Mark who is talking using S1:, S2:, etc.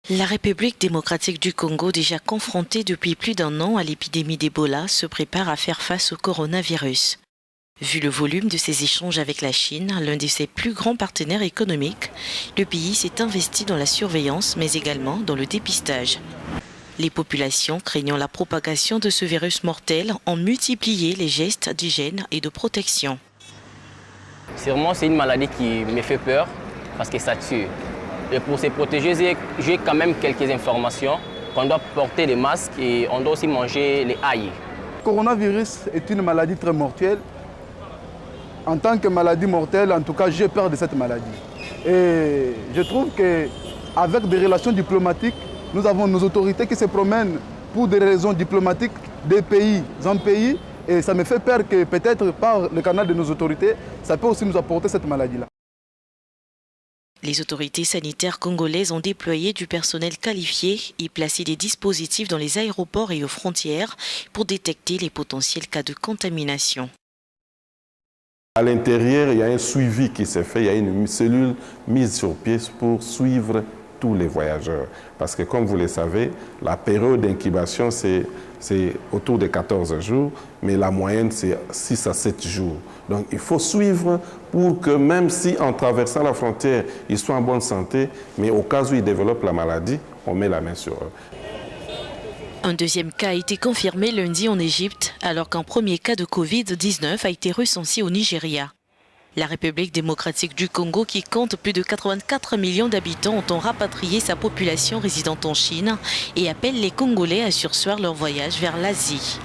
S1: La République démocratique du Congo, déjà confrontée depuis plus d'un an à l'épidémie d'Ebola, se prépare à faire face au coronavirus. Vu le volume de ses échanges avec la Chine, l'un de ses plus grands partenaires économiques, le pays s'est investi dans la surveillance mais également dans le dépistage. Les populations, craignant la propagation de ce virus mortel, ont multiplié les gestes d'hygiène et de protection.
S2: Sûrement, c'est une maladie qui me fait peur parce que ça tue. Et pour se protéger, j'ai quand même quelques informations qu'on doit porter des masques et on doit aussi manger les ail.
S3: Le coronavirus est une maladie très mortelle. En tant que maladie mortelle, en tout cas, j'ai peur de cette maladie. Et je trouve qu'avec des relations diplomatiques, nous avons nos autorités qui se promènent pour des raisons diplomatiques des pays en pays. Et ça me fait peur que peut-être par le canal de nos autorités, ça peut aussi nous apporter cette maladie-là.
S1: Les autorités sanitaires congolaises ont déployé du personnel qualifié et placé des dispositifs dans les aéroports et aux frontières pour détecter les potentiels cas de contamination.
S4: À l'intérieur, il y a un suivi qui s'est fait, il y a une cellule mise sur pied pour suivre tous les voyageurs. Parce que comme vous le savez, la période d'incubation, c'est autour de 14 jours, mais la moyenne, c'est 6 à 7 jours. Donc il faut suivre pour que même si en traversant la frontière, ils soient en bonne santé, mais au cas où ils développent la maladie, on met la main sur eux.
S1: Un deuxième cas a été confirmé lundi en Égypte, alors qu'un premier cas de Covid-19 a été recensé au Nigeria. La République démocratique du Congo, qui compte plus de 84 millions d'habitants, entend rapatrier sa population résidente en Chine et appelle les Congolais à surseoir leur voyage vers l'Asie.